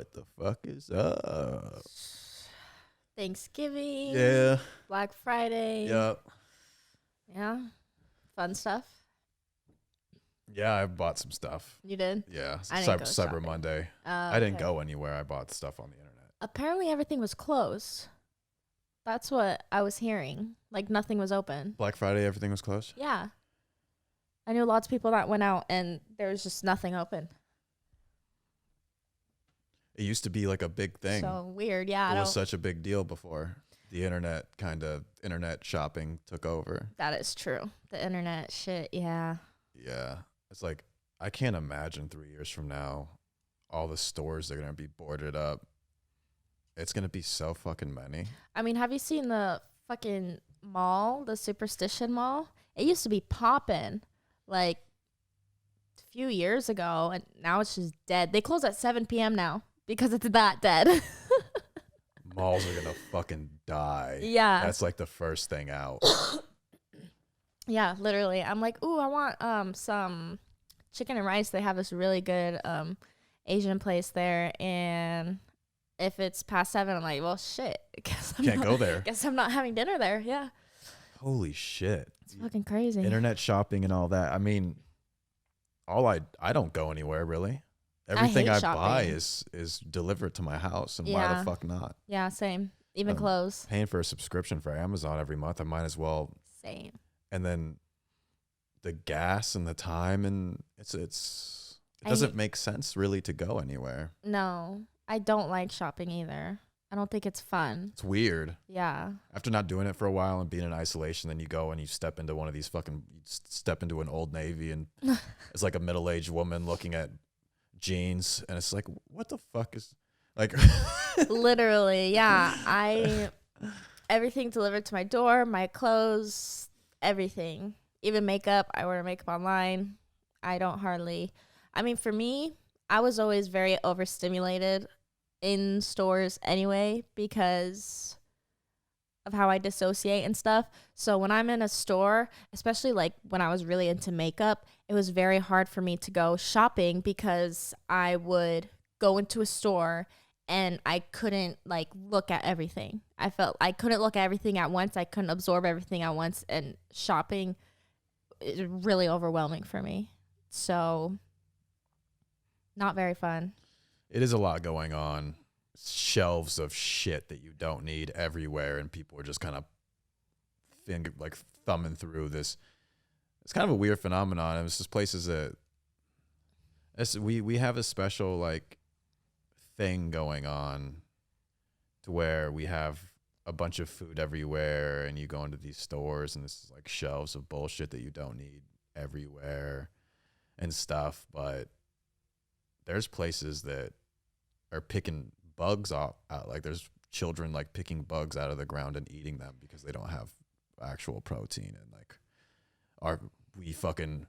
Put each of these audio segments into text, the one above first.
What the fuck is up? Thanksgiving. Yeah. Black Friday. Yep. Yeah. Fun stuff. Yeah, I bought some stuff. You did? Yeah. I didn't go Cyber shopping. Monday. Oh, I didn't okay. go anywhere. I bought stuff on the internet. Apparently everything was closed. That's what I was hearing. Like nothing was open. Black Friday, everything was closed? Yeah. I knew lots of people that went out and there was just nothing open. It used to be like a big thing. So weird. Yeah. It was such a big deal before the internet shopping took over. That is true. The internet shit. Yeah. Yeah. It's like, I can't imagine 3 years from now, all the stores are going to be boarded up. It's going to be so fucking many. I mean, have you seen the fucking mall, the Superstition Mall? It used to be popping like a few years ago, and now it's just dead. They close at 7 p.m. now because it's that dead. Malls are going to fucking die. Yeah. That's like the first thing out. Yeah, literally. I'm like, ooh, I want some chicken and rice. They have this really good Asian place there, and if it's past 7, I'm like, well, shit. Can't go there. Guess I'm not having dinner there. Yeah. Holy shit. It's fucking crazy. Internet shopping and all that. I mean, I don't go anywhere really. Everything I buy is delivered to my house, and why the fuck not? Yeah, same. Even clothes. Paying for a subscription for Amazon every month, I might as well. Same. And then the gas and the time, and it doesn't make sense really to go anywhere. No, I don't like shopping either. I don't think it's fun. It's weird. Yeah. After not doing it for a while and being in isolation, then you go and you step into one of these step into an Old Navy, and it's like a middle-aged woman looking at jeans, and it's like, what the fuck is like? Literally, yeah. Everything delivered to my door, my clothes, everything, even makeup. I order makeup online. I mean, for me, I was always very overstimulated in stores anyway because of how I dissociate and stuff. So when I'm in a store, especially like when I was really into makeup, it was very hard for me to go shopping because I would go into a store and I couldn't like look at everything. I felt I couldn't look at everything at once. I couldn't absorb everything at once, and shopping is really overwhelming for me. So not very fun. It is a lot going on. Shelves of shit that you don't need everywhere, and people are just kind of thumbing through this. It's kind of a weird phenomenon. It's just places that we have a special like thing going on to where we have a bunch of food everywhere, and you go into these stores and this is like shelves of bullshit that you don't need everywhere and stuff. But there's places that are picking bugs out. Like there's children like picking bugs out of the ground and eating them because they don't have actual protein. And like we fucking,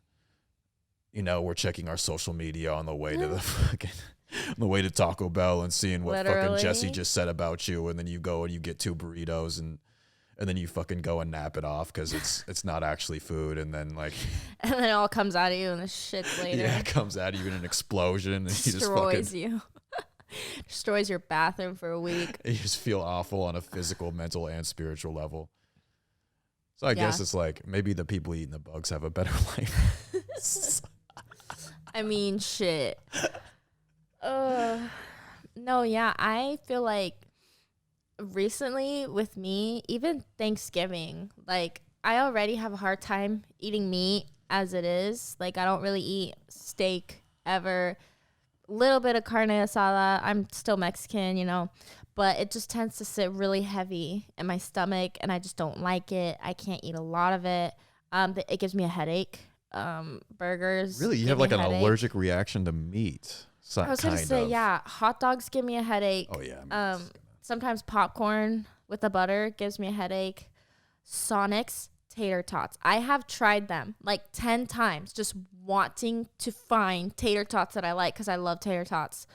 we're checking our social media on the way to the fucking on the way to Taco Bell and seeing what fucking Jesse just said about you, and then you go and you get 2 burritos and then you fucking go and nap it off because it's not actually food, and then like and then it all comes out of you in the shits later. Yeah, it comes out of you in an explosion, and destroys you. Destroys your bathroom for a week. You just feel awful on a physical, mental, and spiritual level. So I guess it's like maybe the people eating the bugs have a better life. I mean, shit. No, yeah, I feel like recently with me, even Thanksgiving, like I already have a hard time eating meat as it is. Like I don't really eat steak ever. Little bit of carne asada. I'm still Mexican, but it just tends to sit really heavy in my stomach, and I just don't like it. I can't eat a lot of it. It gives me a headache. Burgers. Really? You have like an allergic reaction to meat? I was going to say, yeah, hot dogs give me a headache. Oh, yeah. Sometimes popcorn with the butter gives me a headache. Sonic's tater tots. I have tried them like 10 times, just wanting to find tater tots that I like because I love tater tots.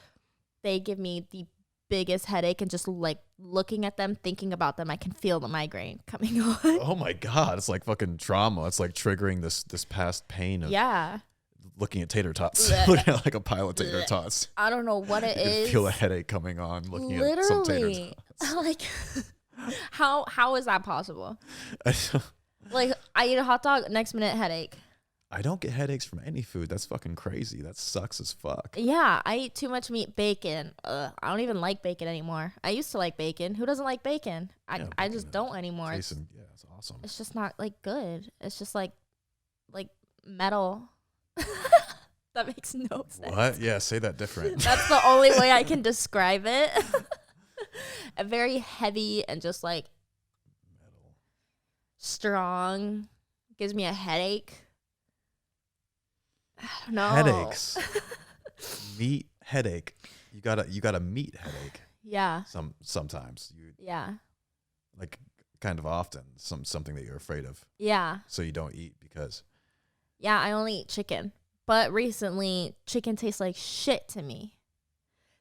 They give me the biggest headache, and just like looking at them, thinking about them, I can feel the migraine coming on. Oh my God. It's like fucking trauma. It's like triggering this past pain of looking at tater tots, Blech. looking at like a pile of tater Blech. tots. I don't know what it You is. can feel a headache coming on looking at some tater Literally. tots. Like, how is that possible? I Like, I eat a hot dog, next minute headache. don't get headaches from any food. That's fucking crazy. That sucks as fuck. Yeah, I eat too much meat. Bacon. I don't even like bacon anymore. I used to like bacon. Who doesn't like bacon? I Bacon just don't anymore. Jason, yeah, it's awesome. It's just not like good. It's just like metal. That makes no sense. What? Yeah, say that different. That's the only way I can describe it. A very heavy and just like Metal. strong. Gives me a headache. I don't know. Headaches. Meat headache. You got a meat headache. Yeah. Sometimes you Yeah. like kind of often something that you're afraid of. Yeah. So you don't eat because Yeah, I only eat chicken. But recently, chicken tastes like shit to me.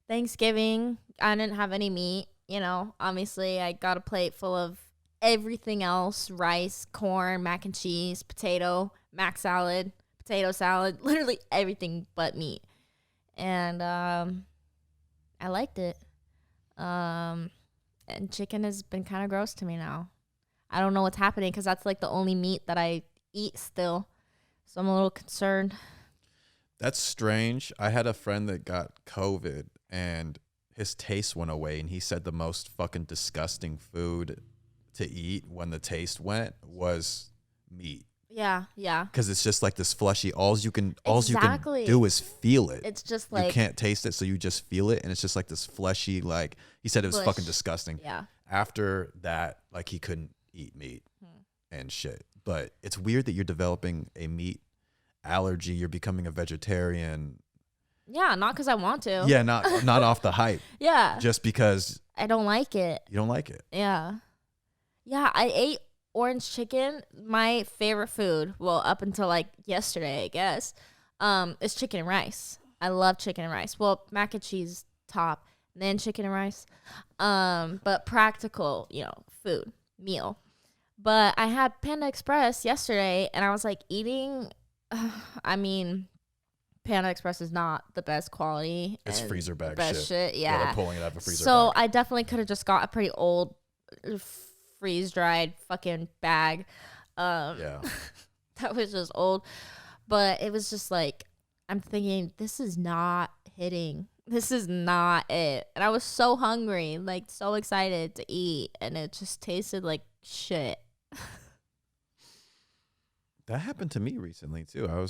Thanksgiving, I didn't have any meat. You know, obviously, I got a plate full of everything else: rice, corn, mac and cheese, potato, mac salad, potato salad, literally everything but meat. And I liked it. And chicken has been kind of gross to me now. I don't know what's happening because that's like the only meat that I eat still. So I'm a little concerned. that's strange. I had a friend that got COVID and his taste went away, and he said the most fucking disgusting food to eat when the taste went was meat. Yeah, yeah. Because it's just like this fleshy. All you can Exactly. do is feel it. It's just You like, can't taste it, so you just feel it, and it's just like this fleshy. Like he said, it was Bush. fucking disgusting. yeah. After that, like he couldn't eat meat Hmm. and shit. But it's weird that you're developing a meat allergy. You're becoming a vegetarian. Yeah, not because I want to. Yeah, not off the hype, Yeah. just because I don't like it. you don't like it. Yeah. Yeah, I ate orange chicken. My favorite food, well, up until like yesterday, I guess, is chicken and rice. I love chicken and rice. Well, mac and cheese top, then chicken and rice. But practical, food, meal. But I had Panda Express yesterday, and I was like eating. I mean, Panda Express is not the best quality. It's and freezer bag best shit. Yeah. They're pulling it out of a freezer So bag. I definitely could have just got a pretty old, freeze dried fucking bag. Yeah. That was just old. But it was just like, I'm thinking, this is not hitting. This is not it. And I was so hungry, like so excited to eat, and it just tasted like shit. That happened to me recently too. I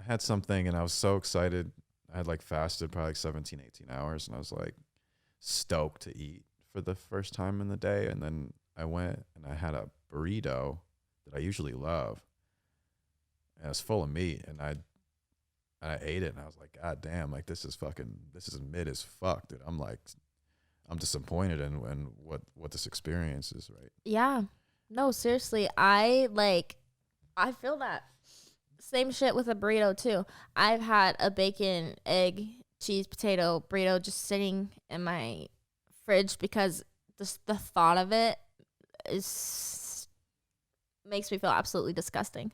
had something and I was so excited. I had like fasted probably like 17, 18 hours, and I was like stoked to eat for the first time in the day. And then I went and I had a burrito that I usually love. And it was full of meat, and I ate it, and I was like, God damn, like this is mid as fuck, dude. I'm disappointed in what this experience is, right? Yeah. No, seriously. I feel that. Same shit with a burrito too. I've had a bacon, egg, cheese, potato burrito just sitting in my fridge because just the thought of it makes me feel absolutely disgusting.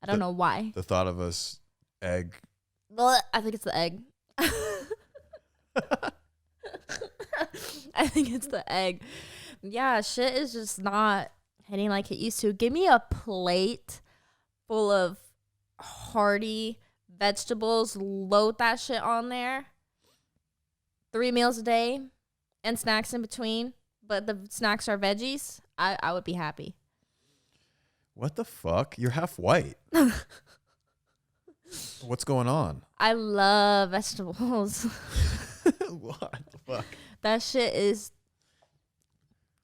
I don't know why. The thought of us egg. Blech, I think it's the egg. I think it's the egg. Yeah, shit is just not hitting like it used to. Give me a plate full of hearty vegetables. Load that shit on there. 3 meals a day and snacks in between. But the snacks are veggies. I would be happy. What the fuck? You're half white. What's going on? I love vegetables. What the fuck? That shit is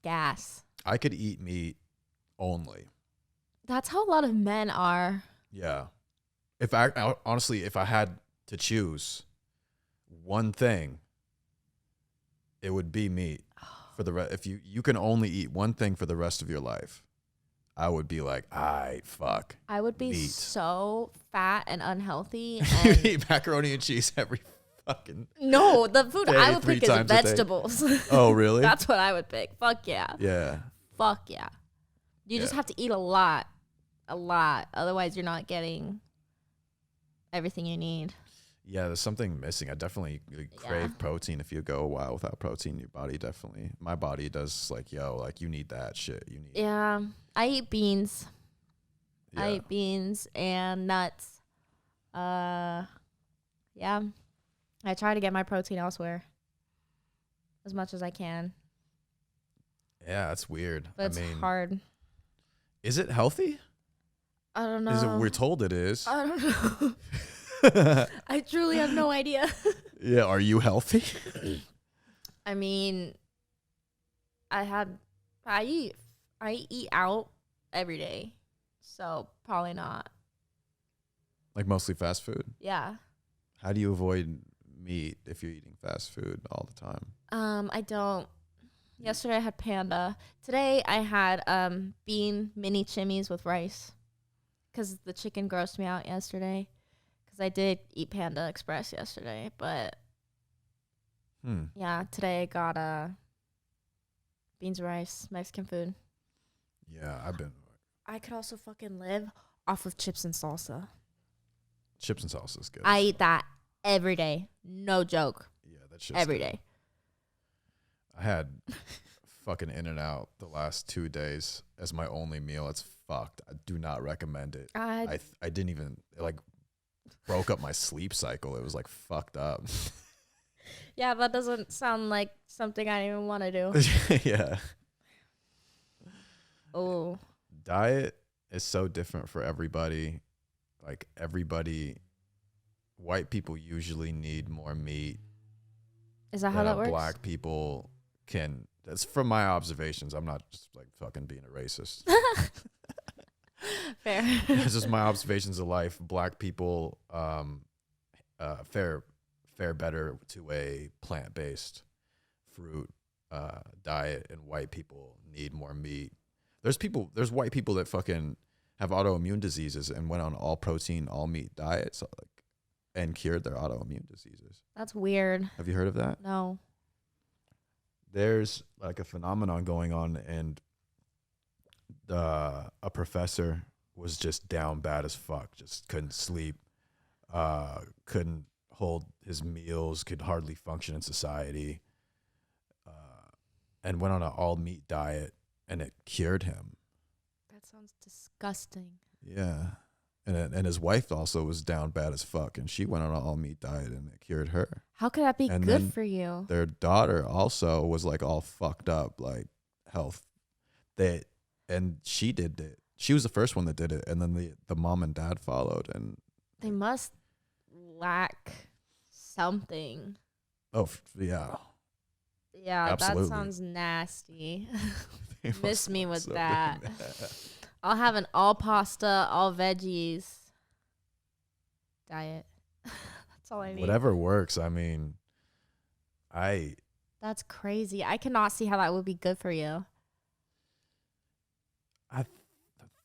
gas. I could eat meat only. That's how a lot of men are. Yeah. If I had to choose one thing, it would be meat. For the if you can only eat one thing for the rest of your life, I would be like, fuck. I would be meat. so fat and unhealthy. You And eat macaroni and cheese every fucking. no, the food Day, I would 3 pick is times a day. vegetables. Oh, really? That's what I would pick. Fuck yeah. Yeah. Fuck yeah. You just Yeah. have to eat a lot. A lot. Otherwise, you're not getting everything you need. Yeah, there's something missing. I definitely crave protein. If you go a while without protein, your body definitely, my body does like, yo, like you need that shit. You need. Yeah, I eat beans. Yeah. I eat beans and nuts. Yeah, I try to get my protein elsewhere as much as I can. Yeah, that's weird. But it's hard. Is it healthy? I don't know. We're told it is. I don't know. I truly have no idea. Yeah, are you healthy? I mean, I eat out every day, so probably not. Like mostly fast food? Yeah. How do you avoid meat if you're eating fast food all the time? I don't. Yesterday I had panda. Today I had bean mini chimneys with rice, because the chicken grossed me out yesterday. Because I did eat Panda Express yesterday, but yeah, today I got beans, rice, Mexican food. Yeah, I could also fucking live off of chips and salsa. Chips and salsa is good. I eat that every day. No joke. Yeah, that shit's every good. day. I had fucking In-N-Out the last 2 days as my only meal. It's fucked. I do not recommend it. I didn't even, like, broke up my sleep cycle. It was like fucked up. Yeah, that doesn't sound like something I even want to do. Yeah. Oh. Diet is so different for everybody. Like white people usually need more meat. Is that how that works? Black people can. That's from my observations. I'm not just like fucking being a racist. Fair. It's just my observations of life. Black people fare better to a plant-based fruit diet, and white people need more meat. There's white people that fucking have autoimmune diseases and went on all protein, all meat diets, and cured their autoimmune diseases. That's weird. Have you heard of that? No. There's like a phenomenon going on, and a professor was just down bad as fuck, just couldn't sleep, couldn't hold his meals, could hardly function in society, and went on an all meat diet, and it cured him. That sounds disgusting. Yeah. And his wife also was down bad as fuck, and she went on an all meat diet, and it cured her. How could that be good for you? Their daughter also was like all fucked up, like health. And she did it. She was the first one that did it, and then the mom and dad followed, and they must lack something. Oh yeah. Yeah, absolutely. That sounds nasty. Miss me with that. I'll have an all pasta, all veggies diet. That's all I need. Whatever works. I mean, That's crazy. I cannot see how that would be good for you. I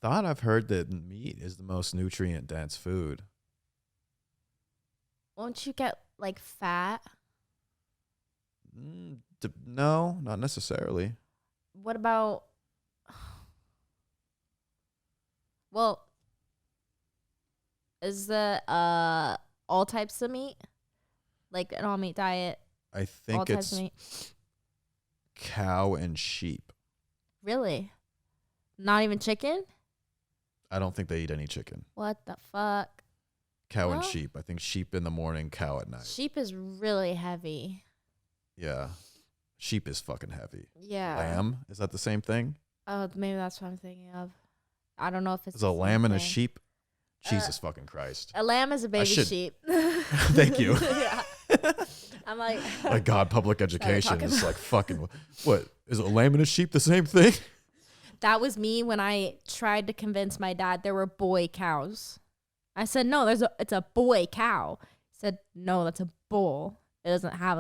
thought I've heard that meat is the most nutrient dense food. Won't you get like fat? No, not necessarily. What about? Well, is the all types of meat, like an all meat diet? I think it's cow and sheep. Really? Not even chicken? I don't think they eat any chicken. What the fuck? Cow and sheep. I think sheep in the morning, cow at night. Sheep is really heavy. Yeah. Sheep is fucking heavy. Yeah. Lamb? Is that the same thing? Oh, maybe that's what I'm thinking of. I don't know if it's a lamb and a sheep. Jesus fucking Christ. A lamb is a baby sheep. Thank you. Yeah. I'm like, my God, public education is like fucking. What is a lamb and a sheep the same thing? That was me when I tried to convince my dad there were boy cows. I said, no, it's a boy cow. He said, no, that's a bull. It doesn't have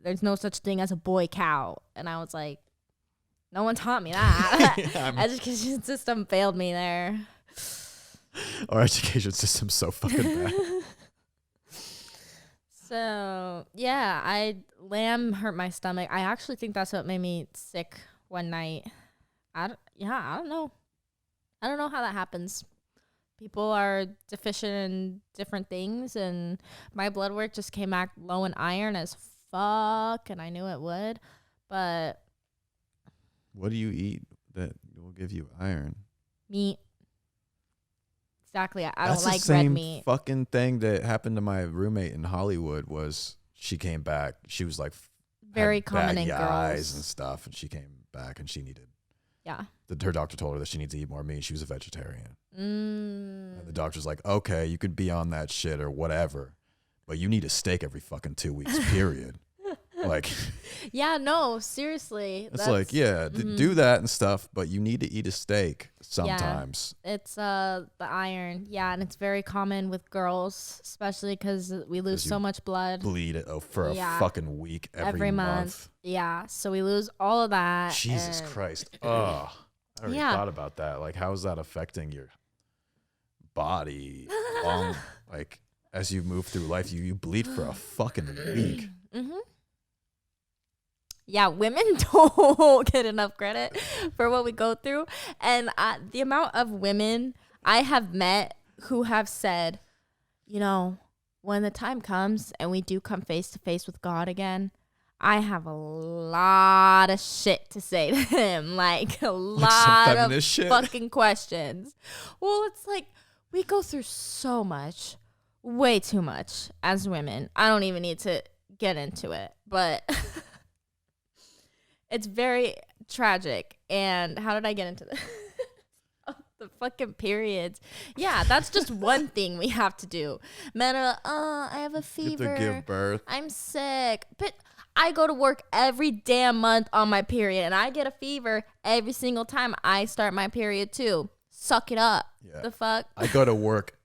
there's no such thing as a boy cow. And I was like, no one taught me that. Education system failed me there. Our education system's so fucking bad. So, yeah, lamb hurt my stomach. I actually think that's what made me sick one night. I don't know. I don't know how that happens. people are deficient in different things, and my blood work just came back low in iron as fuck, and I knew it would. But what do you eat that will give you iron? meat. Exactly. I That's don't like the same red meat. fucking thing that happened to my roommate in Hollywood. Was she came back? She was like Very had common in baggy eyes girls. and stuff, and she came back and she needed. Yeah. Her doctor told her that she needs to eat more meat. She was a vegetarian. Mm. And the doctor's like, okay, you could be on that shit or whatever, but you need a steak every fucking 2 weeks, period. Like, yeah, no, seriously. it's like, yeah, do that and stuff, but you need to eat a steak Yeah. sometimes. It's the iron. Yeah, and it's very common with girls, especially because we lose 'Cause you so much blood Bleed for a Yeah. fucking week every month. Yeah, so we lose all of that. Jesus and Christ. Oh, I already Yeah. thought about that. Like, how is that affecting your body? Like, as you move through life, you bleed for a fucking week. Mm-hmm. Yeah, women don't get enough credit for what we go through. And the amount of women I have met who have said, you know, when the time comes and we do come face to face with God again, I have a lot of shit to say to him. Like, a lot of shit. fucking questions. Well, it's like, we go through so much, way too much as women. I don't even need to get into it, but it's very tragic. And how did I get into this? The fucking periods. Yeah, that's just one thing we have to do. Men are, I have a You fever. have to give birth. I'm sick. But I go to work every damn month on my period, and I get a fever every single time I start my period too. Suck it up. Yeah. The fuck? I go to work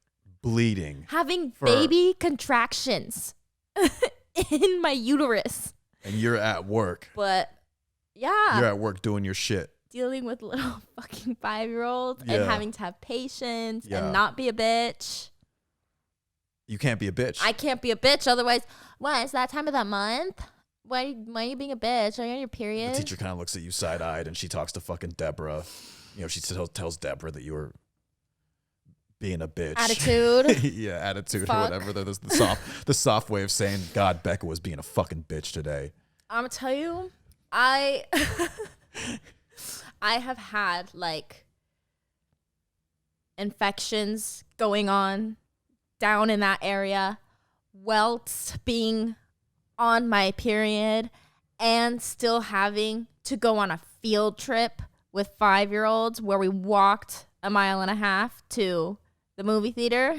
bleeding. Having baby contractions in my uterus. And you're at work. But yeah. You're at work doing your shit. Dealing with little fucking 5-year-olds and having to have patience and not be a bitch. You can't be a bitch. I can't be a bitch. Otherwise, what? It's that time of that month? Why are you being a bitch? Are you on your period? The teacher kind of looks at you side-eyed, and she talks to fucking Deborah. You know, she tells Deborah that you were being a bitch. Attitude. Yeah, attitude Fuck. or whatever. The soft way of saying, God, Becca was being a fucking bitch today. I'm gonna tell you, I have had like infections going on down in that area, welts being on my period, and still having to go on a field trip with 5-year-olds where we walked 1.5 miles to the movie theater.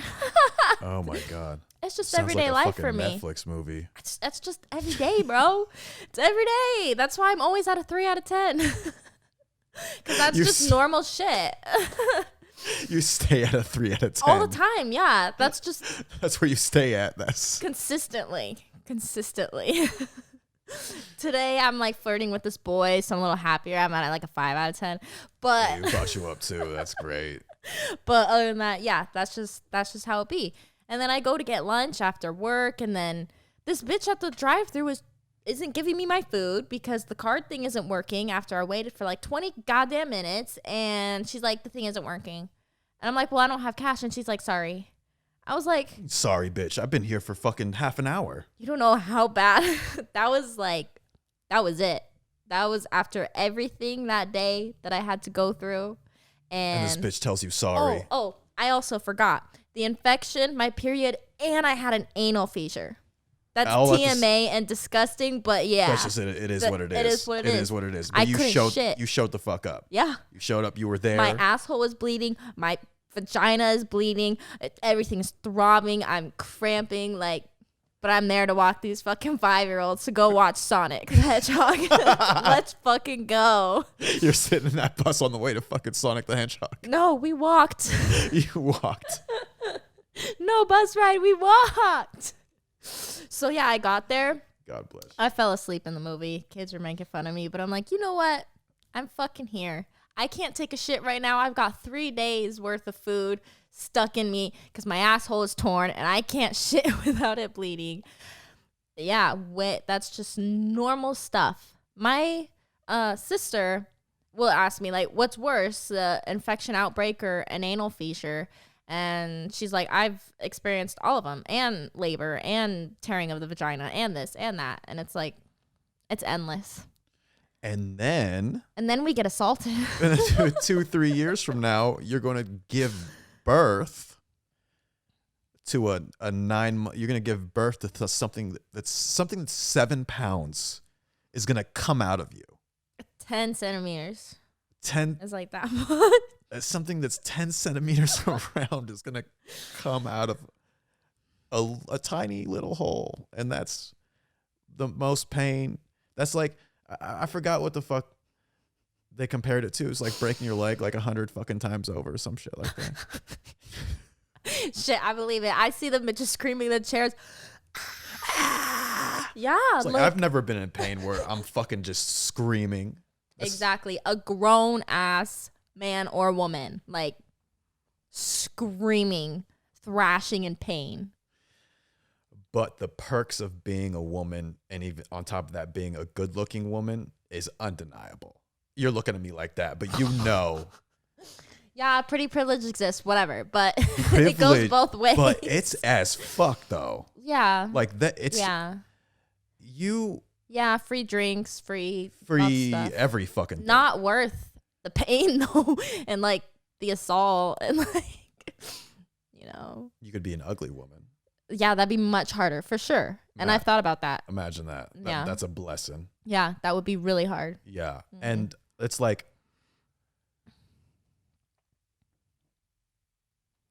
Oh my God. It's just Sounds everyday like a life for fucking me. Netflix movie. That's just every day, bro. It's every day. That's why I'm always at a 3 out of 10. Because that's just normal shit. You stay at a 3 out of 10. All the time, yeah. That's where you stay at. That's consistently. Today, I'm like flirting with this boy, so I'm a little happier. I'm at like a 5 out of 10. But you brought you up too. That's great. But other than that, yeah, that's just how it be. And then I go to get lunch after work, and then this bitch at the drive-thru isn't giving me my food because the card thing isn't working after I waited for like 20 goddamn minutes, and she's like, the thing isn't working. And I'm like, well, I don't have cash, and she's like, sorry. I was like, sorry, bitch. I've been here for fucking half an hour. You don't know how bad that was it. That was after everything that day that I had to go through. And this bitch tells you sorry. Oh, I also forgot. The infection, my period, and I had an anal fissure. That's TMA and disgusting, but yeah. That's just it. It is what it is. It is what it is. It is what it is. But I couldn't shit. You showed the fuck up. Yeah. You showed up. You were there. My asshole was bleeding. My vagina is bleeding. Everything's throbbing. I'm cramping. But I'm there to walk these fucking 5-year-olds to go watch Sonic the Hedgehog. Let's fucking go. You're sitting in that bus on the way to fucking Sonic the Hedgehog. No, we walked. You walked. No bus ride. We walked. So yeah, I got there. God bless. I fell asleep in the movie. Kids were making fun of me, but I'm like, you know what? I'm fucking here. I can't take a shit right now. I've got 3 days worth of food stuck in me because my asshole is torn and I can't shit without it bleeding. Yeah, that's just normal stuff. My sister will ask me, like, what's worse, the infection outbreak or an anal fissure? And she's like, I've experienced all of them, and labor and tearing of the vagina and this and that. And it's like, it's endless. And then we get assaulted. 2-3 years from now, you're going to give birth to a 9 month. You're going to give birth to something that's 7 pounds is going to come out of you. 10 centimeters. 10 is like that much. Something that's 10 centimeters around is going to come out of a tiny little hole. And that's the most pain. That's like, I forgot what the fuck they compared it to. It's like breaking your leg like 100 fucking times over or some shit like that. Shit, I believe it. I see them just screaming in the chairs. Yeah. It's like I've never been in pain where I'm fucking just screaming. Exactly. A grown ass man or woman, like screaming, thrashing in pain. But the perks of being a woman, and even on top of that, being a good looking woman, is undeniable. You're looking at me like that, but you know. Yeah, pretty privilege exists, whatever. But it goes both ways. But it's as fuck though. Yeah. Like that. It's Yeah, free drinks, free stuff. Every fucking thing. Not worth the pain though, and like the assault, and like, you know. You could be an ugly woman. Yeah, that'd be much harder for sure. And I've thought about that. Imagine that. Yeah. That's a blessing. Yeah, that would be really hard. Yeah. Mm-hmm. And it's like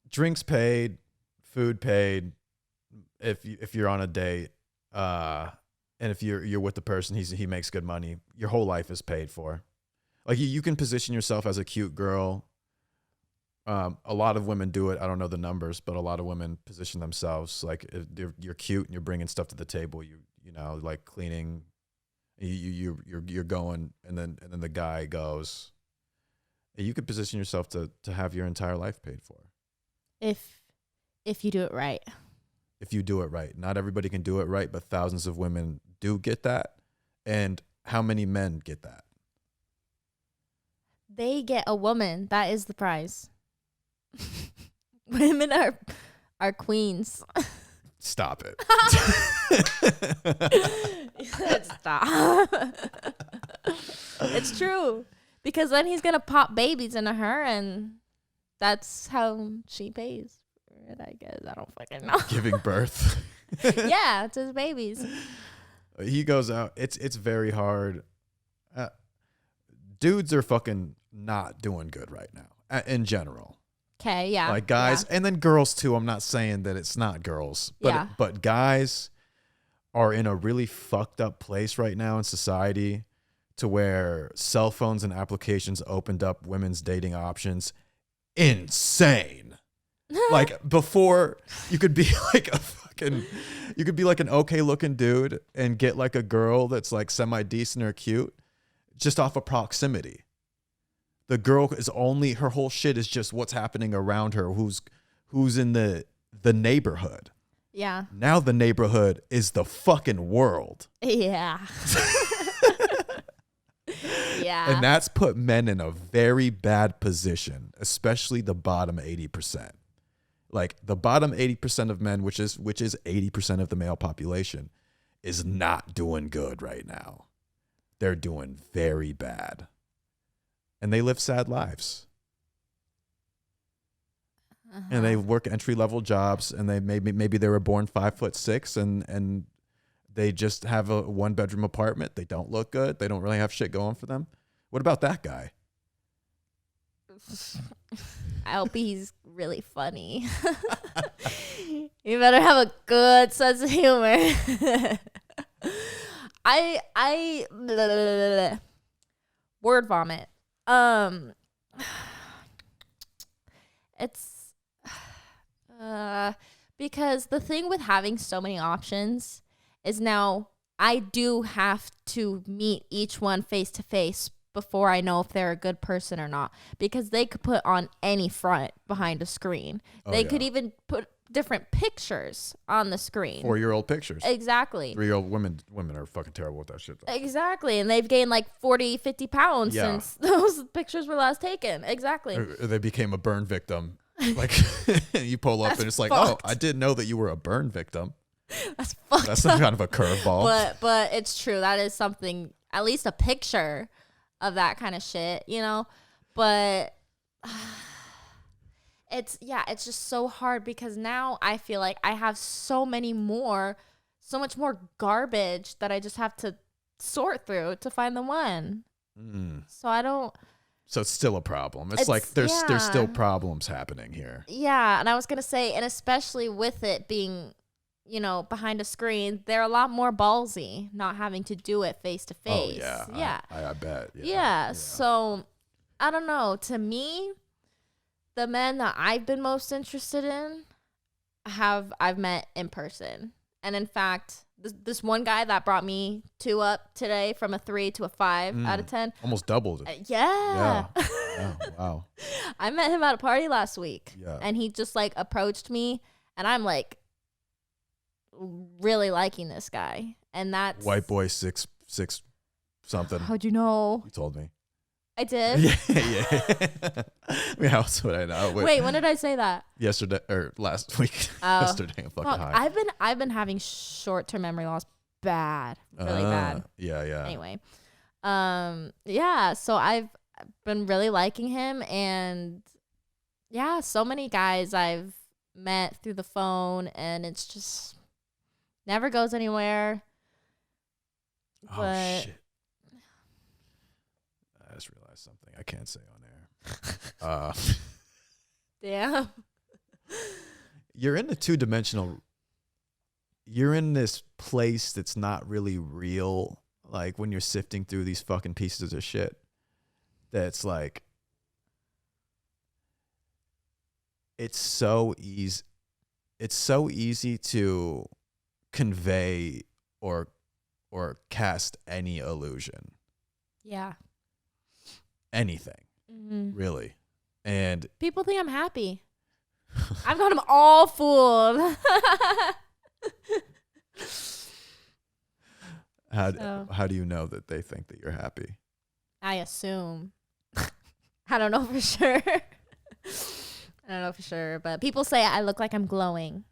drinks paid, food paid, if you're on a date, and if you're with the person, he makes good money, your whole life is paid for. Like you can position yourself as a cute girl. A lot of women do it. I don't know the numbers, but a lot of women position themselves like if you're cute and you're bringing stuff to the table. You know, like cleaning. You're going, and then the guy goes. You could position yourself to have your entire life paid for. If you do it right. If you do it right. Not everybody can do it right, but thousands of women do get that. And how many men get that? They get a woman. That is the prize. Women are queens. Stop it. Stop. It's true. Because then he's going to pop babies into her, and that's how she pays for it, I guess. I don't fucking know. Giving birth. Yeah, it's his babies. He goes out. It's very hard. Dudes are fucking not doing good right now in general. Okay, yeah. Like guys, and then girls too. I'm not saying that it's not girls, but guys are in a really fucked up place right now in society to where cell phones and applications opened up women's dating options. Insane. Like before you could be like you could be like an okay looking dude and get like a girl that's like semi decent or cute just off of proximity. The girl is only, her whole shit is just what's happening around her, who's in the neighborhood. Yeah. Now the neighborhood is the fucking world. Yeah. Yeah. And that's put men in a very bad position, especially the bottom 80%. Like the bottom 80% of men, which is 80% of the male population, is not doing good right now. They're doing very bad. And they live sad lives. Uh-huh. And they work entry-level jobs, and they maybe they were born 5'6", and they just have a 1-bedroom apartment. They don't look good. They don't really have shit going for them. What about that guy? I hope he's really funny. You better have a good sense of humor. Word vomit. It's because the thing with having so many options is now I do have to meet each one face to face before I know if they're a good person or not, because they could put on any front behind a screen. They could even put different pictures on the screen. 4-year-old pictures. Exactly. 3-year-old women are fucking terrible with that shit though. Exactly. And they've gained like 40, 50 pounds since those pictures were last taken. Exactly. Or they became a burn victim Like you pull up That's and it's like, fucked. oh, I didn't know that you were a burn victim. That's fucked That's up. kind of a curveball. But it's true. That is something, at least a picture of that kind of shit, you know? But it's just so hard because now I feel like I have so much more garbage that I just have to sort through to find the one. So I don't. So it's still a problem. It's like there's still problems happening here. Yeah, and I was gonna say, and especially with it being, you know, behind a screen, they're a lot more ballsy, not having to do it face to face. Oh yeah, Yeah, I bet. yeah. So I don't know. To me, the men that I've been most interested in I've met in person, and in fact, this one guy that brought me 2 up today from a 3 to a 5 out of 10. Almost doubled it. Yeah. Yeah, wow. I met him at a party last week. Yeah. And he just like approached me, and I'm like really liking this guy. And that's White boy 6 something. How'd you know? You told me. I did. Yeah. I mean, how else would I know? Wait, when did I say that? Yesterday or last week? Oh. Yesterday, I'm fucking high. I've been having short-term memory loss bad, really bad. Yeah. Anyway, yeah. So I've been really liking him, and yeah, so many guys I've met through the phone, and it's just never goes anywhere. Oh But shit! I just realized something I can't say on air. damn. You're in the 2-dimensional. You're in this place that's not really real. Like when you're sifting through these fucking pieces of shit, that's like, it's so easy. It's so easy to convey or cast any illusion, Yeah. anything, Mm-hmm. really. And People think I'm happy. I've got them all fooled. how do you know that they think that you're happy? I assume. I don't know for sure. I don't know for sure, but people say I look like I'm glowing.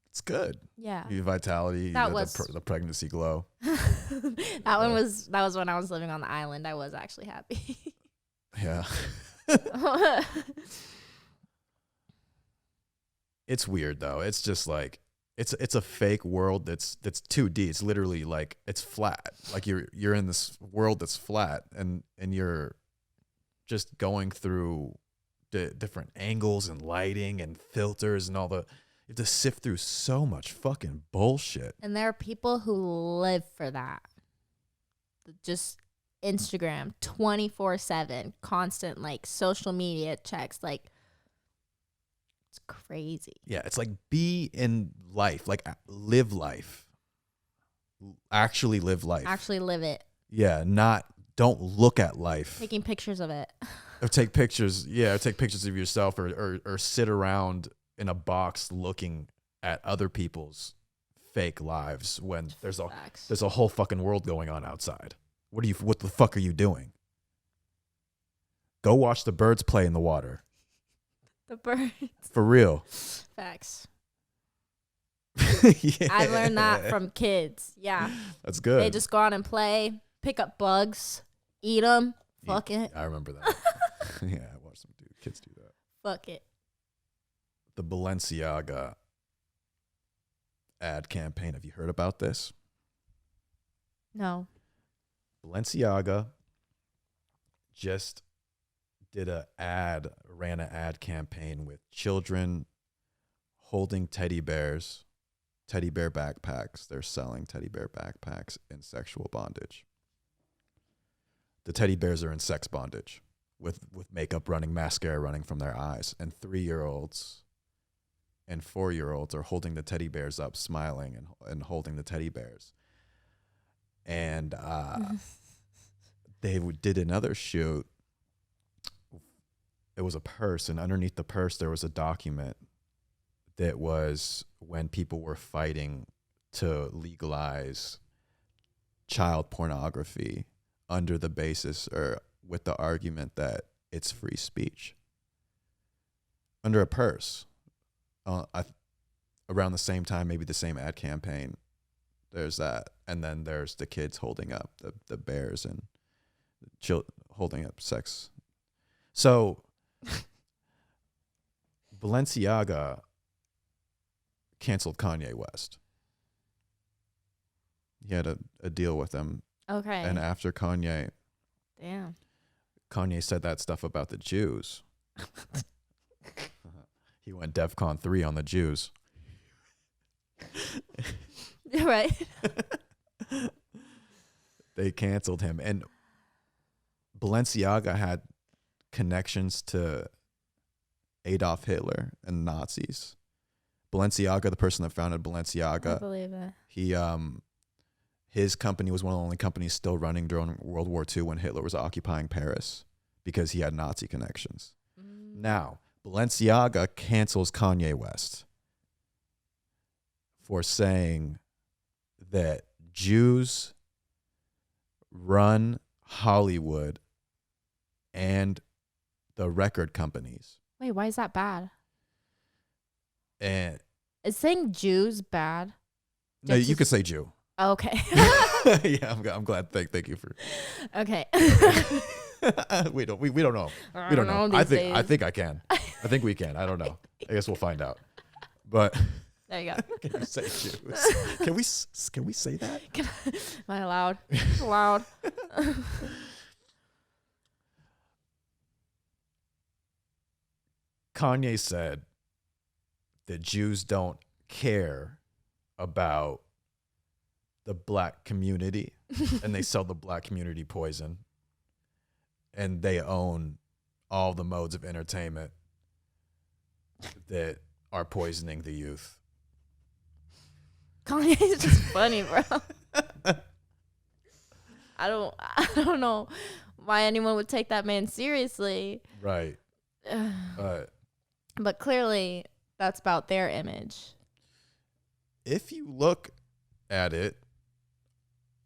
It's good. Yeah. Your vitality, That was the pregnancy glow. that was when I was living on the island. I was actually happy. Yeah. It's weird though. It's just like it's a fake world that's 2D. It's literally like it's flat. Like you're in this world that's flat, and you're just going through different angles and lighting and filters and all the. You have to sift through so much fucking bullshit. And there are people who live for that. Just Instagram 24/7, constant like social media checks, like it's crazy. Yeah, it's like be in life, like live life. Actually live life. Actually live it. Yeah, don't look at life. Taking pictures of it. Or take pictures, or take pictures of yourself or sit around in a box looking at other people's fake lives when there's a whole fucking world going on outside. What the fuck are you doing? Go watch the birds play in the water. The birds. For real. Facts. Yeah. I learned that from kids. Yeah. That's good. They just go out and play, pick up bugs, eat them. Fuck it. I remember that. Yeah, I watched some kids do that. Fuck it. The Balenciaga ad campaign. Have you heard about this? No. Balenciaga just ran an ad campaign with children holding teddy bear backpacks. They're selling teddy bear backpacks in sexual bondage. The teddy bears are in sex bondage with makeup running, mascara running from their eyes. And 3-year-olds and 4-year-olds are holding the teddy bears up, smiling and holding the teddy bears. And they did another shoot. It was a purse, and underneath the purse there was a document that was when people were fighting to legalize child pornography under the basis or with the argument that it's free speech. under a purse. Around the same time, maybe the same ad campaign. There's that, and then there's the kids holding up the bears and holding up sex. So Balenciaga canceled Kanye West. He had a deal with them. Okay. And after Damn. Kanye said that stuff about the Jews. He went DEFCON 3 on the Jews. Right. They canceled him. And Balenciaga had connections to Adolf Hitler and Nazis. Balenciaga, the person that founded Balenciaga, I believe that. His company was one of the only companies still running during World War II when Hitler was occupying Paris because he had Nazi connections. Now, Balenciaga cancels Kanye West for saying that Jews run Hollywood and the record companies. Wait, why is that bad? And Is saying Jews bad? no, you could say Jew. Okay. Yeah, I'm glad. Thank you for. Okay. we don't know. We don't know. I think I can. I think we can. I don't know. I guess we'll find out. But there you go. can you say Jews? Can we say that? Am I allowed? Allowed. Kanye said that Jews don't care about the black community and they sell the black community poison and they own all the modes of entertainment that are poisoning the youth. Kanye is just funny, bro. I don't know why anyone would take that man seriously. Right. But clearly that's about their image. If you look at it,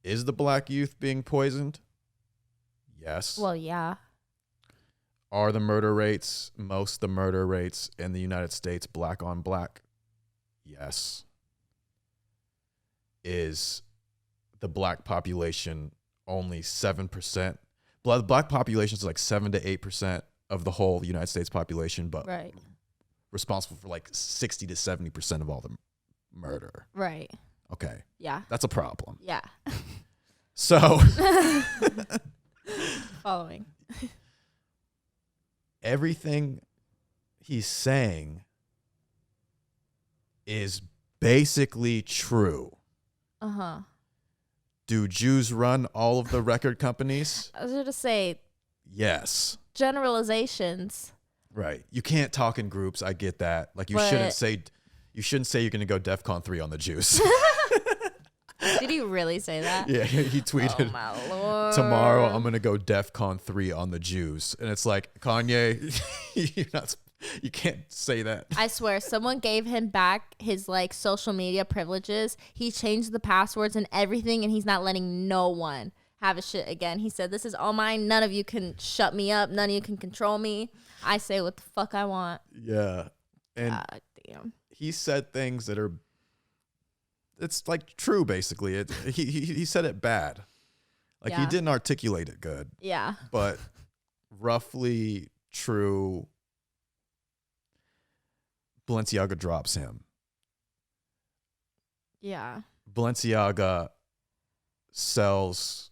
is the black youth being poisoned? Yes. Well, yeah. Are the murder rates, most the murder rates in the United States, black on black? Yes. Is the black population only 7%? Black population is like 7 to 8% of the whole United States population, but right. responsible for like 60 to 70% of all the murder. Right. Okay. Yeah. That's a problem. Yeah. So following. Everything he's saying is basically true. Uh-huh. Do Jews run all of the record companies? I was going to say yes. Generalizations. Right. You can't talk in groups. I get that. Like you shouldn't say you're going to go DEFCON 3 on the Jews. Did he really say that? Yeah, he tweeted, oh my Lord. Tomorrow I'm going to go DEFCON 3 on the Jews. And it's like, Kanye, you can't say that. I swear, someone gave him back his like social media privileges. He changed the passwords and everything, and he's not letting no one have his shit again. He said, this is all mine. None of you can shut me up. None of you can control me. I say what the fuck I want. Yeah. And God damn. He said things that are, it's like true, basically. He said it bad. Like he didn't articulate it good. Yeah. But roughly true. Balenciaga drops him. Yeah. Balenciaga sells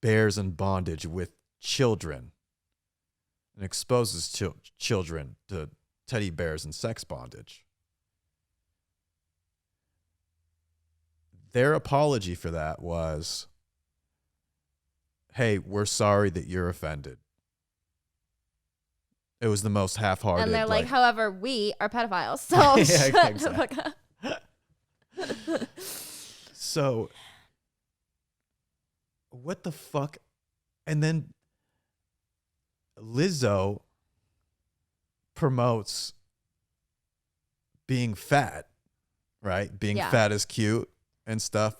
bears in bondage with children and exposes children to teddy bears and sex bondage. Their apology for that was, hey, we're sorry that you're offended. It was the most half-hearted. And they're like, however, we are pedophiles. So yeah, shut the fuck up. So, what the fuck? And then Lizzo promotes being fat, right? Being fat is cute and stuff.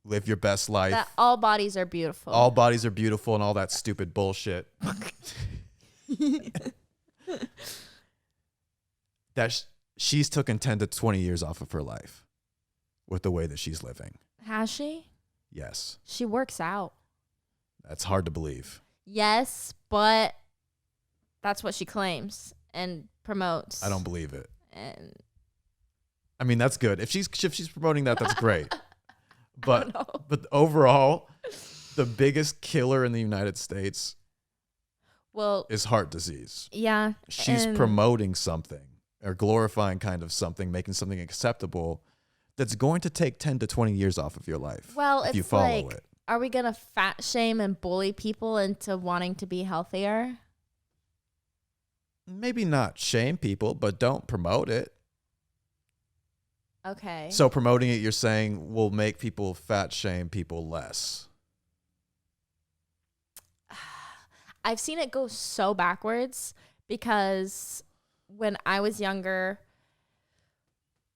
Live your best life. That all bodies are beautiful. All bodies are beautiful and all that stupid bullshit. that she's taken 10 to 20 years off of her life with the way that she's living. Has she? Yes. She works out. That's hard to believe. Yes, but that's what she claims and promotes. I don't believe it. And I mean, that's good. If she's promoting that, that's great. But know. but overall, the biggest killer in the United States is heart disease. Yeah. She's promoting something or glorifying kind of something, making something acceptable that's going to take 10 to 20 years off of your life. Well, if it's you follow like, it. Are we going to fat shame and bully people into wanting to be healthier? Maybe not shame people, but don't promote it. Okay. So promoting it, you're saying, will make people fat shame people less. I've seen it go so backwards because when I was younger,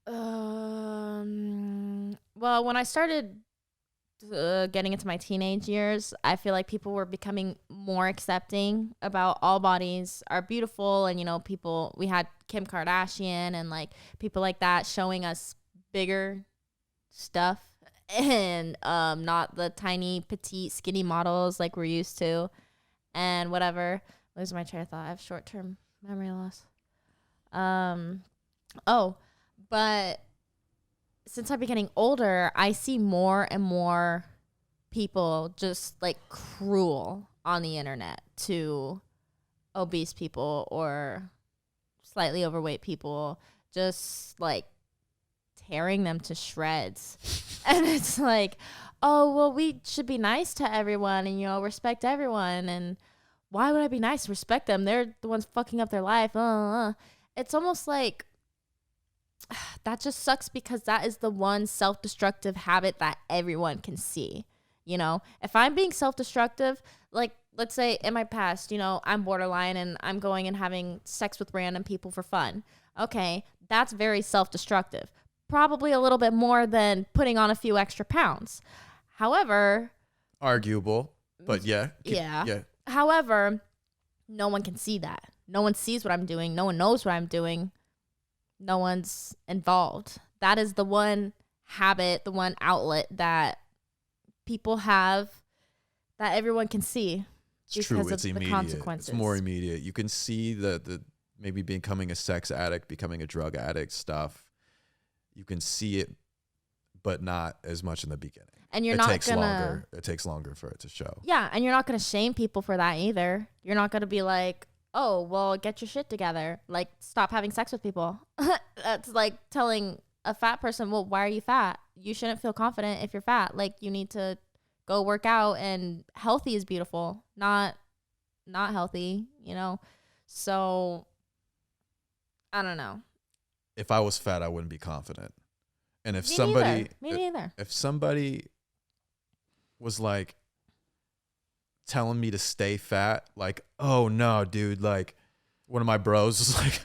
when I started getting into my teenage years, I feel like people were becoming more accepting about all bodies are beautiful. And, you know, we had Kim Kardashian and like people like that showing us bigger stuff and not the tiny, petite, skinny models like we're used to and whatever. Losing my train of thought. I have short-term memory loss. But since I've been getting older, I see more and more people just like cruel on the internet to obese people or slightly overweight people, just like tearing them to shreds. And it's like, oh, well, we should be nice to everyone and, you know, respect everyone. And why would I be nice? Respect them. They're the ones fucking up their life. It's almost like that just sucks because that is the one self-destructive habit that everyone can see. You know, if I'm being self-destructive, like let's say in my past, you know, I'm borderline and I'm going and having sex with random people for fun. Okay, that's very self-destructive. Probably a little bit more than putting on a few extra pounds. However, arguable, but yeah. However, no one can see that. No one sees what I'm doing. No one knows what I'm doing. No one's involved. That is the one habit, the one outlet that people have that everyone can see. It's true. It's immediate. Consequences. It's more immediate. You can see the maybe becoming a sex addict, becoming a drug addict stuff. You can see it, but not as much in the beginning. And it takes longer for it to show. Yeah, and you're not gonna shame people for that either. You're not gonna be like, oh, well, get your shit together. Like, stop having sex with people. That's like telling a fat person, well, why are you fat? You shouldn't feel confident if you're fat. Like, you need to go work out, and healthy is beautiful, not healthy, you know? So, I don't know. If I was fat, I wouldn't be confident. And if Me neither. If somebody was like telling me to stay fat, like, oh no, dude, like one of my bros was like,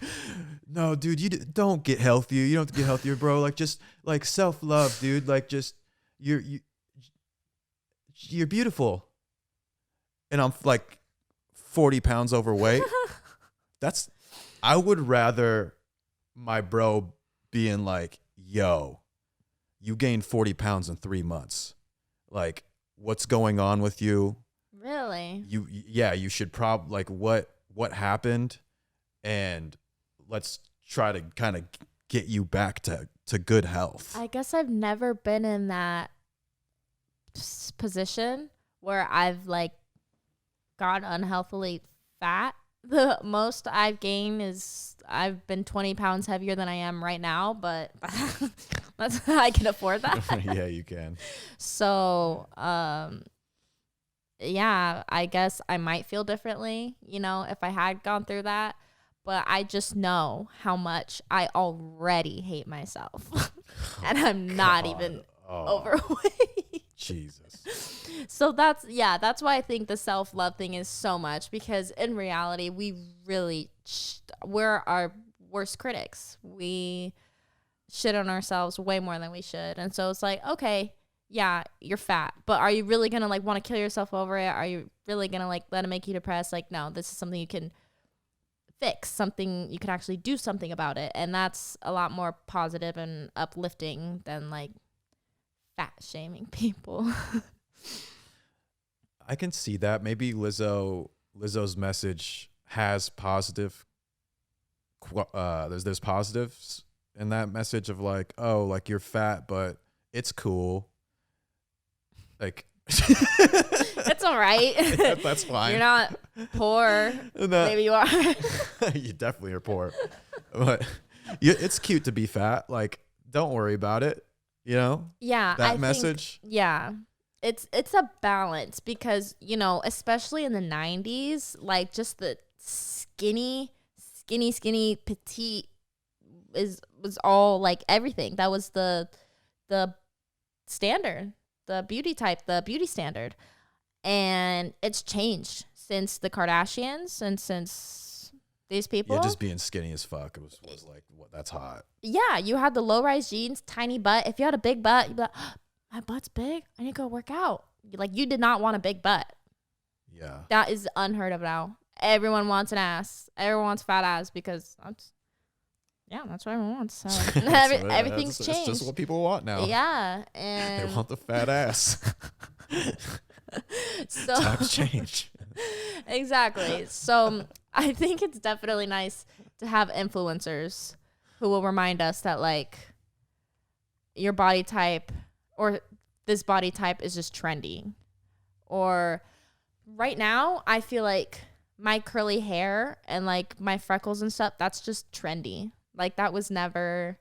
no, dude, you don't get healthier. You don't have to get healthier, bro. Like, just like self-love, dude. Like, just you're beautiful. And I'm like 40 pounds overweight. I would rather my bro being like, yo, you gained 40 pounds in 3 months. Like, what's going on with you? Really? You should like what happened, and let's try to kind of get you back to good health. I guess I've never been in that position where I've like got unhealthily fat. The most I've gained is I've been 20 pounds heavier than I am right now, but I can afford that. Yeah, you can. So, yeah, I guess I might feel differently, you know, if I had gone through that. But I just know how much I already hate myself. And I'm not even overweight. Jesus. So that's why I think the self-love thing is so much, because in reality, we're our worst critics. We shit on ourselves way more than we should. And so it's like, okay, yeah, you're fat, but are you really going to like want to kill yourself over it? Are you really going to like let it make you depressed? Like, no, this is something you can fix, something you can actually do something about it. And that's a lot more positive and uplifting than like fat shaming people. I can see that. Maybe Lizzo's message has positive. There's positives in that message of like, oh, like you're fat, but it's cool. Like, it's all right. That's fine. You're not poor. Maybe you are. You definitely are poor, but it's cute to be fat. Like, don't worry about it. You know? Yeah. That message. Yeah. It's a balance because, you know, especially in the 90s, like just the skinny, petite was all like everything. That was the standard, the beauty type, the beauty standard. And it's changed since the Kardashians and since these people. Yeah, just being skinny as fuck was like, what? That's hot. Yeah, you had the low-rise jeans, tiny butt. If you had a big butt, you'd be like, oh, my butt's big. I need to go work out. Like, you did not want a big butt. Yeah. That is unheard of now. Everyone wants an ass. Everyone wants fat ass because that's what everyone wants. So everything's changed. It's just what people want now. Yeah. And they want the fat ass. So times change. Exactly. So I think it's definitely nice to have influencers who will remind us that like your body type or this body type is just trendy. Or right now, I feel like my curly hair and like my freckles and stuff, that's just trendy. Like that was never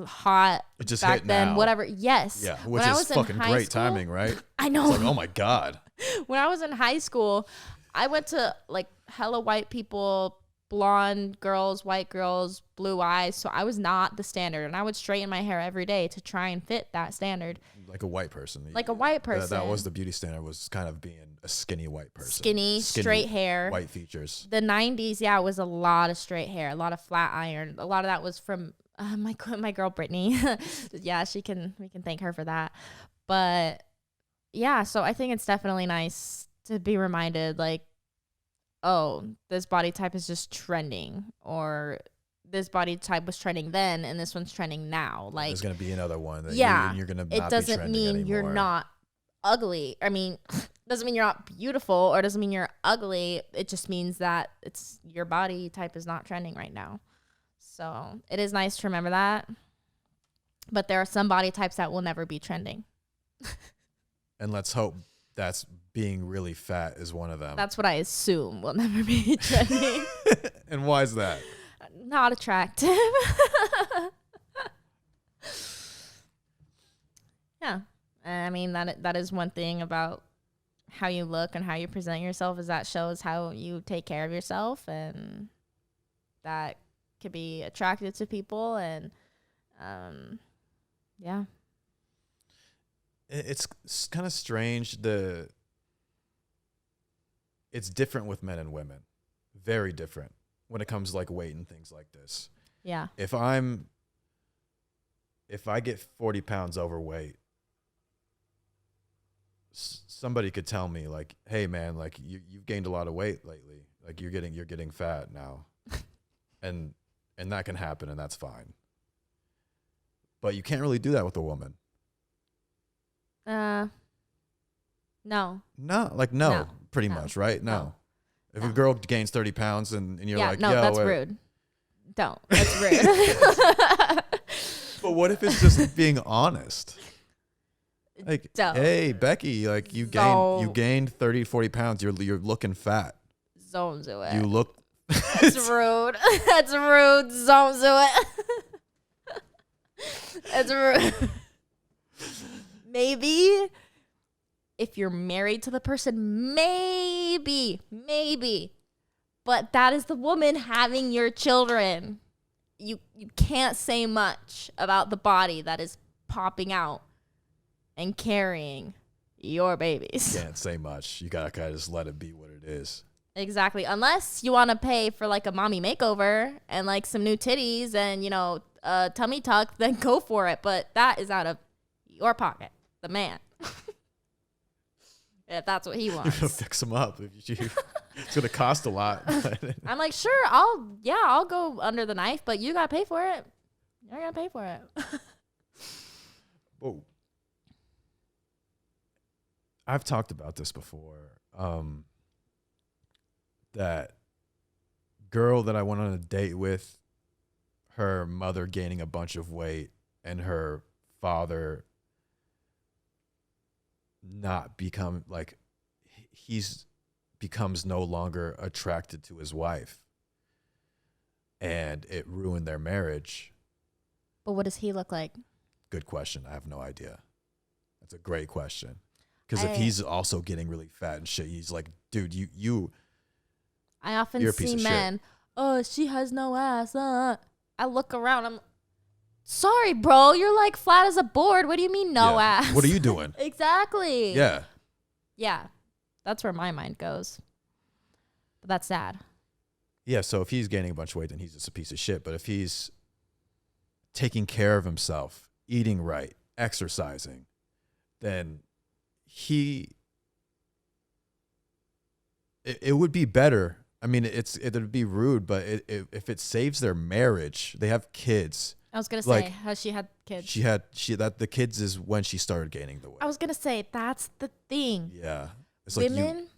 hot it just back hit then. now. Whatever. Yes. Yeah, which is fucking great timing, right? I know. It's like, oh my God. When I was in high school, I went to like hella white people, blonde girls, white girls, blue eyes. So I was not the standard. And I would straighten my hair every day to try and fit that standard. Like a white person. Like a white person. That was the beauty standard, was kind of being a skinny white person. Skinny, straight hair. White features. The 90s, yeah, was a lot of straight hair, a lot of flat iron. A lot of that was from my girl Brittany. Yeah, we can thank her for that. But yeah, so I think it's definitely nice to be reminded like, oh, this body type is just trending, or this body type was trending then and this one's trending now. Like there's gonna be another one that you're gonna not it doesn't be mean anymore. You're not ugly. I mean, doesn't mean you're not beautiful or doesn't mean you're ugly. It just means that it's your body type is not trending right now. So it is nice to remember that. But there are some body types that will never be trending. And let's hope that's being really fat is one of them. That's what I assume will never be trending. And why is that? Not attractive. Yeah. I mean, that is one thing about how you look and how you present yourself, is that shows how you take care of yourself, and that could be attractive to people. And yeah. It's kind of strange. It's different with men and women. Very different when it comes to like weight and things like this. Yeah. If I get 40 pounds overweight, somebody could tell me like, hey man, like you've gained a lot of weight lately. Like you're getting fat now. and that can happen, and that's fine. But you can't really do that with a woman. No. No, pretty much, right? No. If a girl gains 30 pounds and you're like, no, yo, that's rude. Don't. That's rude. But what if it's just being honest? Like, Don't. hey, Becky, like you gained 30, 40 pounds. You're looking fat. Don't do it. You look. That's rude. That's rude. Don't do it. It's rude. Maybe if you're married to the person, maybe. But that is the woman having your children. You can't say much about the body that is popping out and carrying your babies. Can't say much. You gotta kind of just let it be what it is. Exactly. Unless you want to pay for like a mommy makeover and like some new titties and, tummy tuck, then go for it. But that is out of your pocket, the man. If that's what he wants. You're gonna fix him up if you It's gonna cost a lot. I'm like, sure, I'll go under the knife, but you gotta pay for it. You're gonna pay for it. Whoa. I've talked about this before. That girl that I went on a date with, her mother gaining a bunch of weight and her father not become like he's becomes no longer attracted to his wife, and it ruined their marriage. But what does he look like? Good question. I have no idea. That's a great question. Because if he's also getting really fat and shit, he's like, dude, you I often see men, oh, she has no ass. I look around, I'm sorry, bro, you're like flat as a board. What do you mean no ass? What are you doing? Exactly. Yeah. Yeah. That's where my mind goes. But that's sad. Yeah, so if he's gaining a bunch of weight, then he's just a piece of shit. But if he's taking care of himself, eating right, exercising, then it would be better. I mean, it'd be rude, but if it saves their marriage, they have kids. I was gonna say, has she had kids? The kids is when she started gaining the weight. I was gonna say that's the thing. Yeah, it's women.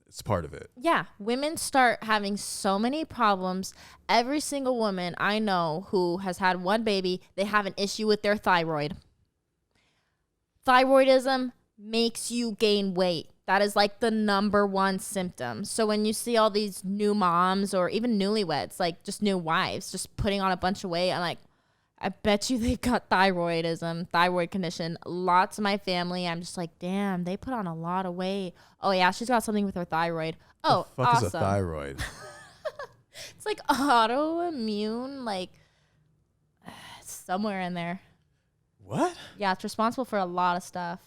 It's part of it. Yeah, women start having so many problems. Every single woman I know who has had one baby, they have an issue with their thyroid. Thyroidism makes you gain weight. That is like the number one symptom. So when you see all these new moms or even newlyweds, like just new wives, just putting on a bunch of weight, I'm like, I bet you they've got thyroidism, thyroid condition. Lots of my family, I'm just like, damn, they put on a lot of weight. Oh, yeah, she's got something with her thyroid. Oh, the fuck awesome. is a thyroid? It's like autoimmune, like somewhere in there. What? Yeah, it's responsible for a lot of stuff.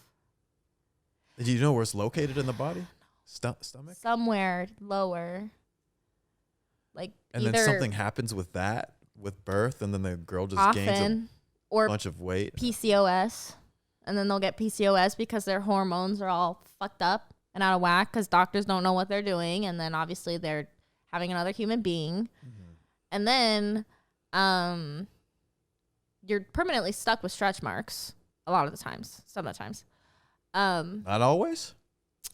Do you know where it's located in the body? Stomach? Somewhere lower. Like and then something happens with that, with birth, and then the girl just gains a bunch of weight. PCOS. And then they'll get PCOS because their hormones are all fucked up and out of whack because doctors don't know what they're doing. And then obviously they're having another human being. Mm-hmm. And then you're permanently stuck with stretch marks a lot of the times. Some of the times. Not always.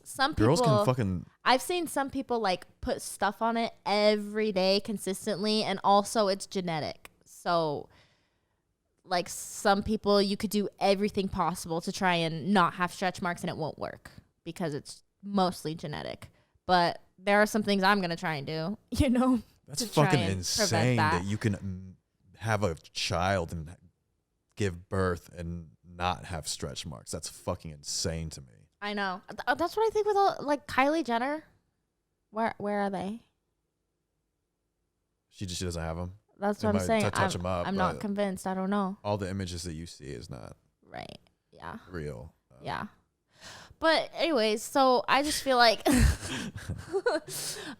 Some people, girls can fucking. I've seen some people like put stuff on it every day consistently, and also it's genetic. So, like some people, you could do everything possible to try and not have stretch marks, and it won't work because it's mostly genetic. But there are some things I'm gonna try and do. You know, that's fucking insane that you can have a child and give birth and not have stretch marks. That's fucking insane to me. I know. That's what I think with all, like Kylie Jenner. Where are they? She doesn't have them. That's what I'm saying. Touch them up. I'm not convinced. I don't know. All the images that you see is not right. Yeah. Real. Yeah. But anyways, so I just feel like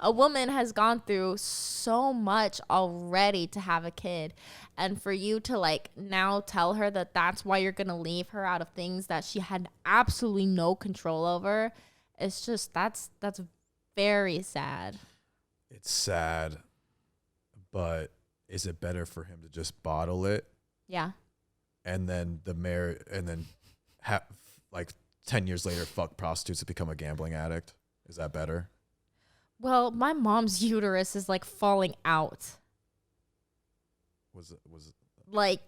a woman has gone through so much already to have a kid. And for you to like now tell her that that's why you're going to leave her out of things that she had absolutely no control over. It's just, that's very sad. It's sad, but is it better for him to just bottle it? Yeah. And then have like 10 years later, fuck prostitutes and become a gambling addict? Is that better? Well, my mom's uterus is like falling out. Was it like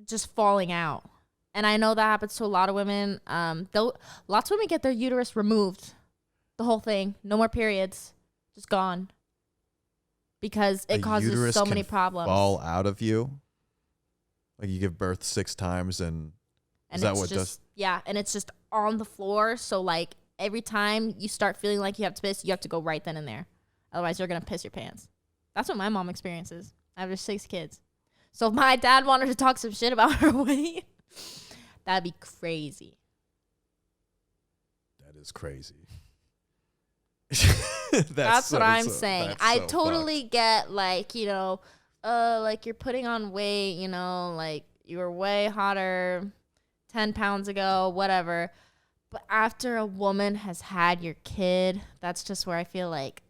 just falling out? And I know that happens to a lot of women. Lots of women get their uterus removed, the whole thing, no more periods, just gone, because it causes so many problems. Fall out of you, like you give birth 6 times, and is that what does? Yeah, and it's just on the floor. So like every time you start feeling like you have to piss, you have to go right then and there. Otherwise, you're gonna piss your pants. That's what my mom experiences. I have 6 kids. So if my dad wanted to talk some shit about her weight, that'd be crazy. That is crazy. That's what I'm saying. I totally get like, you know, like you're putting on weight, you know, like you were way hotter 10 pounds ago, whatever. But after a woman has had your kid, that's just where I feel like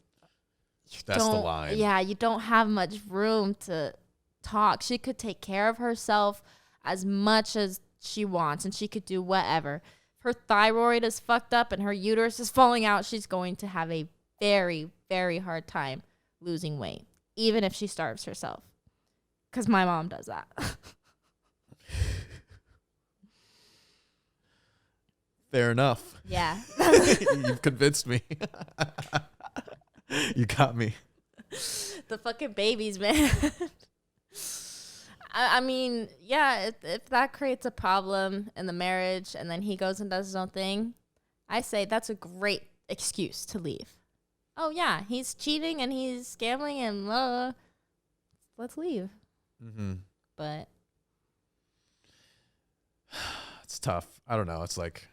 That's the line. Yeah, you don't have much room to talk. She could take care of herself as much as she wants, and she could do whatever. If her thyroid is fucked up and her uterus is falling out, she's going to have a very, very hard time losing weight, even if she starves herself. Because my mom does that. Fair enough. Yeah. You've convinced me. You got me. The fucking babies, man. I mean, yeah, if that creates a problem in the marriage and then he goes and does his own thing, I say that's a great excuse to leave. Oh, yeah, he's cheating and he's gambling and let's leave. Mm-hmm. But it's tough. I don't know. It's like,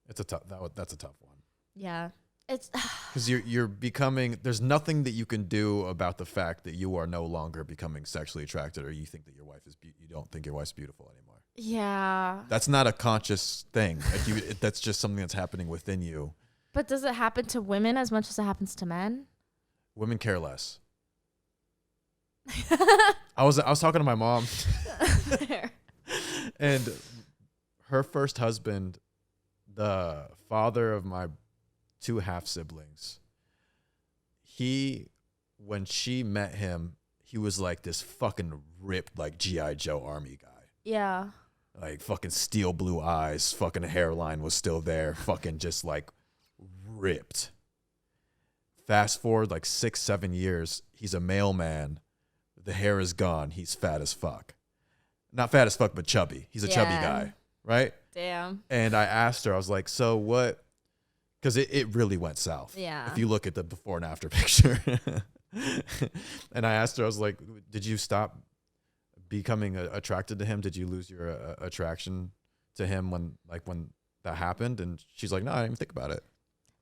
it's a tough, that's a tough one. yeah, it's because you're becoming, there's nothing that you can do about the fact that you are no longer becoming sexually attracted, or you think that your wife is you don't think your wife's beautiful anymore. yeah. That's not a conscious thing. Like that's just something that's happening within you. But does it happen to women as much as it happens to men? Women care less. I was talking to my mom, and her first husband, the father of my 2 half siblings, when she met him, he was like this fucking ripped, like G.I. Joe army guy. Yeah. Like fucking steel blue eyes, fucking hairline was still there, fucking just like ripped. Fast forward like 6-7 years, he's a mailman. The hair is gone. He's fat as fuck. Not fat as fuck, but chubby. He's a chubby guy, right? Damn. And I asked her, I was like, so what? Because it really went south. Yeah. If you look at the before and after picture. And I asked her, I was like, did you stop becoming attracted to him? Did you lose your attraction to him when that happened? And she's like, no, I didn't even think about it.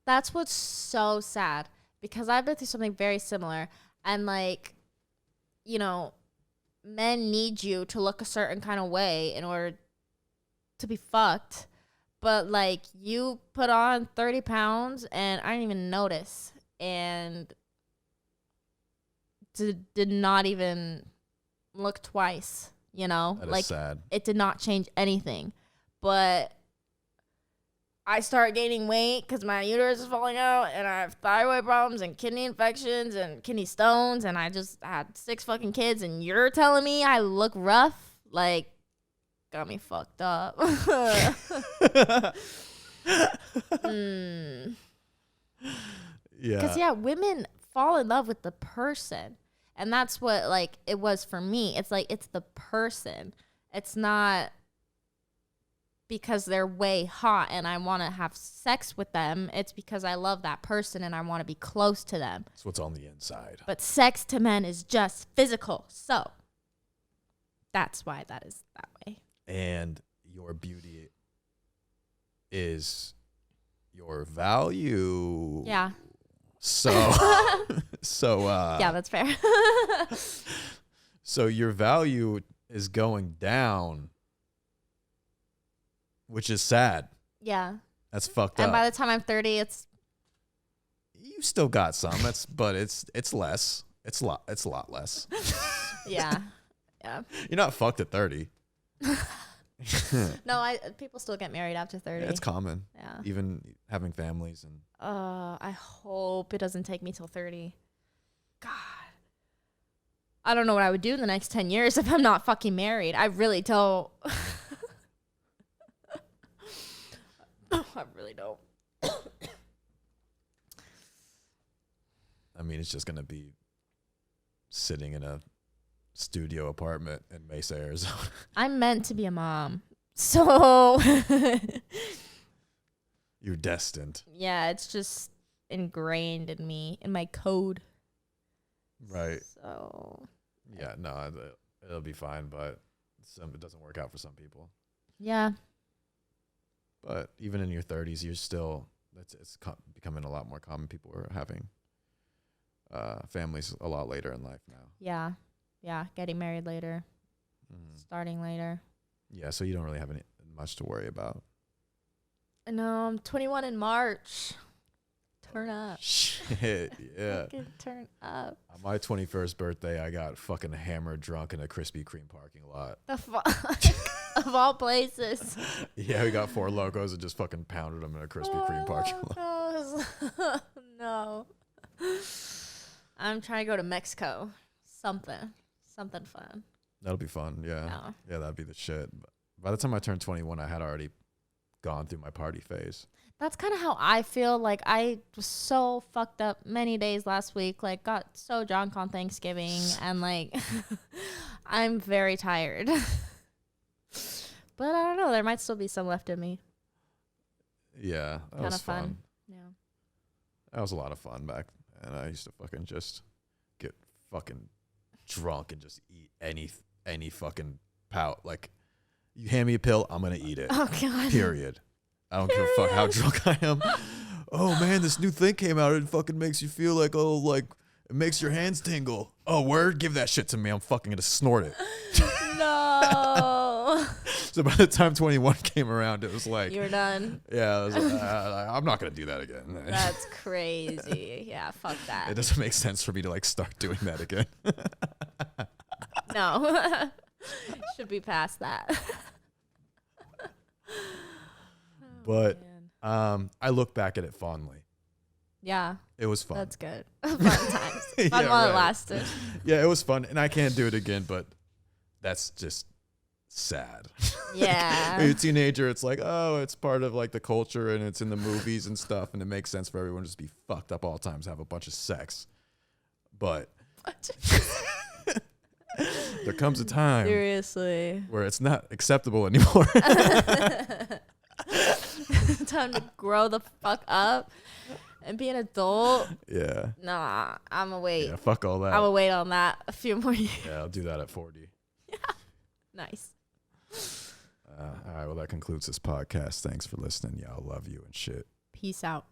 That's what's so sad, because I've been through something very similar. And like, you know, men need you to look a certain kind of way in order to be fucked. But like, you put on 30 pounds and I didn't even notice, and did not even look twice, you know? That is like, sad. It did not change anything. But I start gaining weight because my uterus is falling out, and I have thyroid problems and kidney infections and kidney stones, and I just had 6 fucking kids, and you're telling me I look rough? Like, got me fucked up. Yeah. Because, yeah, women fall in love with the person. And that's what, like, it was for me. It's like, it's the person. It's not because they're way hot and I want to have sex with them. It's because I love that person and I want to be close to them. That's what's on the inside. But sex to men is just physical. So that's why that is that way. And your beauty is your value. Yeah. So, yeah, that's fair. So your value is going down, which is sad. Yeah. That's fucked And up. by the time I'm 30, You still got some. But it's less. It's a lot less. yeah. Yeah. You're not fucked at 30. No, people still get married after 30. Yeah, it's common. Yeah. Even having families and I hope it doesn't take me till 30. God. I don't know what I would do in the next 10 years if I'm not fucking married. I really don't. I really don't. I mean, it's just going to be sitting in a studio apartment in Mesa, Arizona. I'm meant to be a mom. So You're destined. yeah, it's just ingrained in me, in my code. Right. So Yeah, no, it'll be fine, but it doesn't work out for some people. yeah. But even in your 30s, you're still, it's becoming a lot more common. People are having families a lot later in life now. Yeah. Yeah. Getting married later. Starting later. Yeah, so you don't really have much to worry about. No, I'm 21 in March. Turn up. Shit, yeah. Fucking turn up. On my 21st birthday, I got fucking hammered drunk in a Krispy Kreme parking lot. The fuck? Of all places. Yeah, we got 4 Locos and just fucking pounded them in a Krispy Kreme parking lot. No. I'm trying to go to Mexico. Something fun. That'll be fun, yeah. No. Yeah, that'd be the shit. By the time I turned 21, I had already gone through my party phase. That's kind of how I feel. Like, I was so fucked up many days last week. Like, got so drunk on Thanksgiving. And, like, I'm very tired. But I don't know. There might still be some left in me. Yeah, that was fun. Yeah. That was a lot of fun back. And I used to fucking just get fucking drunk and just eat any fucking pout. Like, you hand me a pill, I'm going to eat it. Oh, God. Period. I don't give a fuck how drunk I am. Oh, man, this new thing came out. It fucking makes you feel like, oh, like, it makes your hands tingle. Oh, word? Give that shit to me. I'm fucking going to snort it. No. So by the time 21 came around, it was like... You were done. Yeah, I was like, I'm not going to do that again. That's crazy. Yeah, fuck that. It doesn't make sense for me to, like, start doing that again. No. Should be past that. But Man. I look back at it fondly. Yeah. It was fun. That's good. Fun times. Fun Yeah, while right. it lasted. Yeah, it was fun, and I can't do it again, but that's just sad. Yeah. When you're a teenager, it's like, oh, it's part of like the culture, and it's in the movies and stuff, and it makes sense for everyone to just be fucked up all the times, have a bunch of sex. But there comes a time Seriously. where it's not acceptable anymore. Time to grow the fuck up and be an adult. Yeah. Nah, I'm gonna wait. Yeah, fuck all that. I'm gonna wait on that a few more years. Yeah, I'll do that at 40. Nice. All right, well, that concludes this podcast. Thanks for listening. Y'all love you and shit. Peace out.